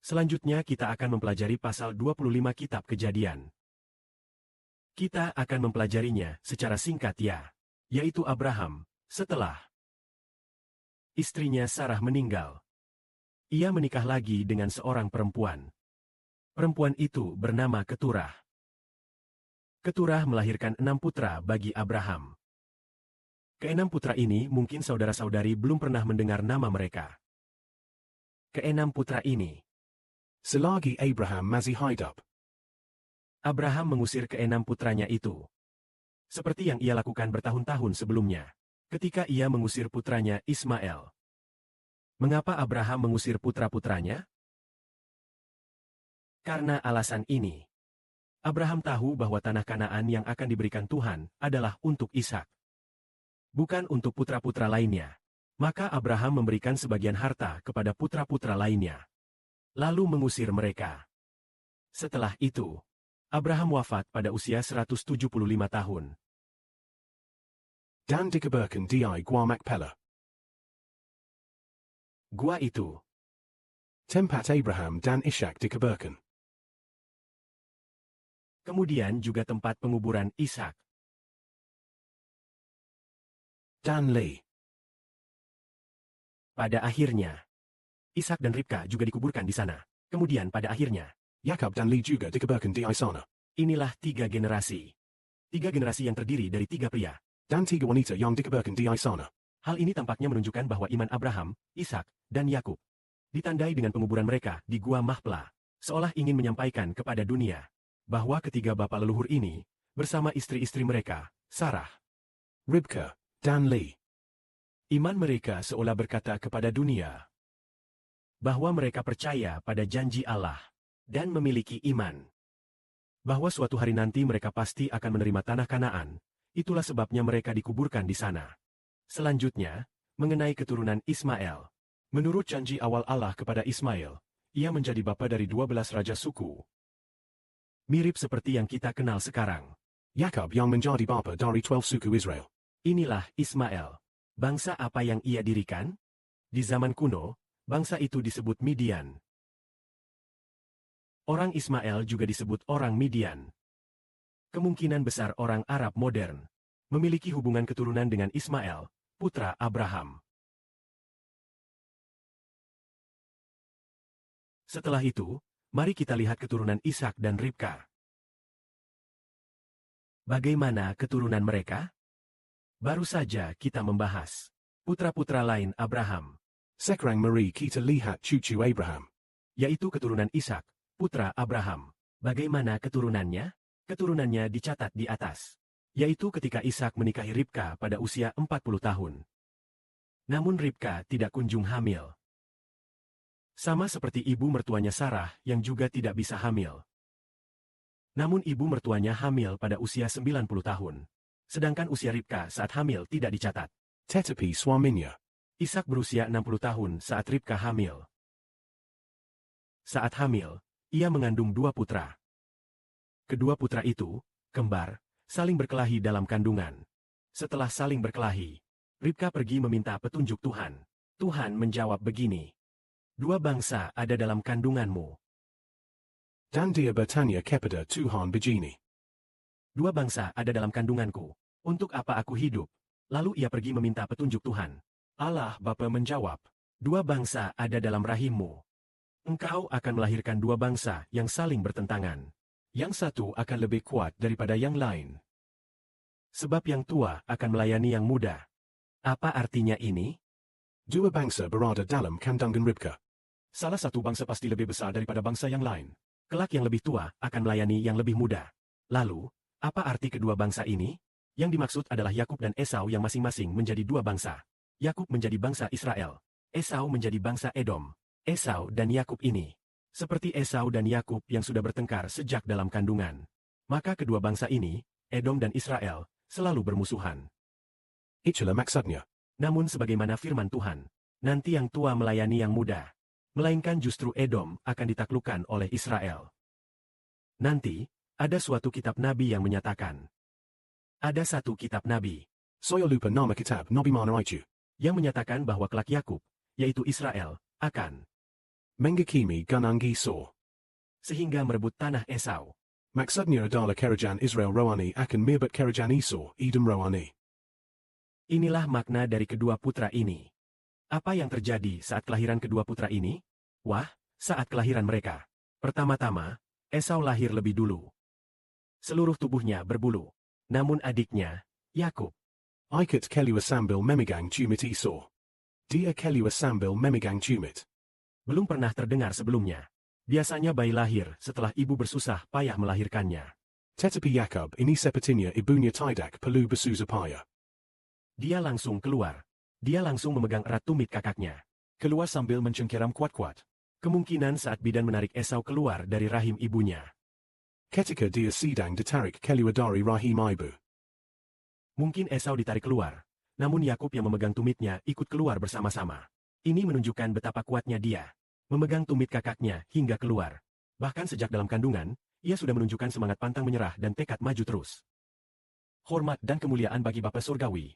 Selanjutnya kita akan mempelajari pasal 25 Kitab Kejadian. Kita akan mempelajarinya secara singkat yaitu Abraham, setelah istrinya Sarah meninggal. Ia menikah lagi dengan seorang perempuan. Perempuan itu bernama Keturah. Keturah melahirkan 6 putra bagi Abraham. Keenam putra ini mungkin saudara-saudari belum pernah mendengar nama mereka. Keenam putra ini, Selagi Abraham masih hidup, Abraham mengusir keenam putranya itu. Seperti yang ia lakukan bertahun-tahun sebelumnya, ketika ia mengusir putranya Ismail. Mengapa Abraham mengusir putra-putranya? Karena alasan ini. Abraham tahu bahwa tanah Kanaan yang akan diberikan Tuhan adalah untuk Ishak, bukan untuk putra-putra lainnya. Maka Abraham memberikan sebagian harta kepada putra-putra lainnya, lalu mengusir mereka. Setelah itu, Abraham wafat pada usia 175 tahun. dan dikabarkan di Gua Makpelah, Gua itu, tempat Abraham dan Ishak dikabarkan. kemudian juga tempat penguburan Ishak. Dan Lee, Pada akhirnya, Ishak dan Ribka juga dikuburkan di sana. Kemudian pada akhirnya, Yakub dan Lee juga dikabarkan di sana. inilah 3 generasi. 3 generasi yang terdiri dari 3 pria. Dan 3 wanita yang dikabarkan di sana. Hal ini tampaknya menunjukkan bahwa iman Abraham, Ishak, dan Yakub ditandai dengan penguburan mereka di Gua Mahpela, seolah ingin menyampaikan kepada dunia bahwa ketiga bapak leluhur ini, bersama istri-istri mereka, Sarah, Ribka, dan Lee, iman mereka seolah berkata kepada dunia bahwa mereka percaya pada janji Allah dan memiliki iman bahwa suatu hari nanti mereka pasti akan menerima tanah Kanaan. Itulah sebabnya mereka dikuburkan di sana. Selanjutnya, mengenai keturunan Ismail. Menurut janji awal Allah kepada Ismail, ia menjadi bapa dari 12 raja suku. Mirip seperti yang kita kenal sekarang. Yakub yang menjadi bapa dari 12 suku Israel. Inilah Ismail. Bangsa apa yang ia dirikan? Di zaman kuno, bangsa itu disebut Midian. Orang Ismail juga disebut orang Midian. Kemungkinan besar orang Arab modern memiliki hubungan keturunan dengan Ismail, putra Abraham. Setelah itu, mari kita lihat keturunan Ishak dan Ribka. Bagaimana keturunan mereka? Baru saja kita membahas putra-putra lain Abraham, Sekarang mari kita lihat cucu Abraham, yaitu keturunan Ishak, putra Abraham. Bagaimana keturunannya? Keturunannya dicatat di atas, yaitu ketika Ishak menikahi Ribka pada usia 40 tahun. Namun Ribka tidak kunjung hamil. Sama seperti ibu mertuanya Sarah yang juga tidak bisa hamil. Namun ibu mertuanya hamil pada usia 90 tahun. Sedangkan usia Ribka saat hamil tidak dicatat. tetapi suaminya, Ishak berusia 60 tahun saat Ribka hamil. Saat hamil, ia mengandung 2 putra. Kedua putra itu, kembar, saling berkelahi dalam kandungan. Setelah saling berkelahi, Ribka pergi meminta petunjuk Tuhan. Tuhan menjawab begini, 2 bangsa ada dalam kandunganmu. dan dia bertanya kepada Tuhan begini. 2 bangsa ada dalam kandunganku. Untuk apa aku hidup? Lalu ia pergi meminta petunjuk Tuhan. Allah Bapa menjawab, 2 bangsa ada dalam rahimmu. Engkau akan melahirkan 2 bangsa yang saling bertentangan. Yang satu akan lebih kuat daripada yang lain. Sebab yang tua akan melayani yang muda. Apa artinya ini? 2 bangsa berada dalam kandungan Ribka. Salah satu bangsa pasti lebih besar daripada bangsa yang lain. Kelak yang lebih tua akan melayani yang lebih muda. Lalu, apa arti kedua bangsa ini? Yang dimaksud adalah Yakub dan Esau yang masing-masing menjadi 2 bangsa. Yakub menjadi bangsa Israel. Esau menjadi bangsa Edom. Esau dan Yakub ini seperti Esau dan Yakub yang sudah bertengkar sejak dalam kandungan. Maka kedua bangsa ini, Edom dan Israel, selalu bermusuhan. Itulah maksudnya. Namun sebagaimana firman Tuhan, nanti yang tua melayani yang muda. Melainkan justru Edom akan ditaklukkan oleh Israel. Nanti, ada suatu kitab Nabi yang menyatakan. Ada satu kitab Nabi. Saya lupa nama kitab Nabi mana itu. Yang menyatakan bahwa kelak Yakub, yaitu Israel, akan Mengakimi gunung Esau. sehingga merebut tanah Esau. Maksudnya adalah kerajaan Israel Rohani akan merebut kerajaan Esau, Edom Rohani. Inilah makna dari kedua putra ini. Apa yang terjadi saat kelahiran kedua putra ini? Wah, saat kelahiran mereka. Pertama-tama, Esau lahir lebih dulu. Seluruh tubuhnya berbulu. Namun adiknya, Yakub, Ikat keliwa sambil memegang tumit Esau. Dia keliwa sambil memegang tumit. belum pernah terdengar sebelumnya. Biasanya bayi lahir setelah ibu bersusah payah melahirkannya. Tetapi Yakub ini sepertinya ibunya tidak perlu bersusah payah. Dia langsung keluar. Dia langsung memegang erat tumit kakaknya. Keluar sambil mencengkeram kuat-kuat. Kemungkinan saat bidan menarik Esau keluar dari rahim ibunya. Ketika dia sedang ditarik keliwa dari rahim ibu. Mungkin Esau ditarik keluar. Namun Yakub yang memegang tumitnya ikut keluar bersama-sama. Ini menunjukkan betapa kuatnya dia. Memegang tumit kakaknya hingga keluar. Bahkan sejak dalam kandungan, ia sudah menunjukkan semangat pantang menyerah dan tekad maju terus. Hormat dan kemuliaan bagi Bapa Surgawi.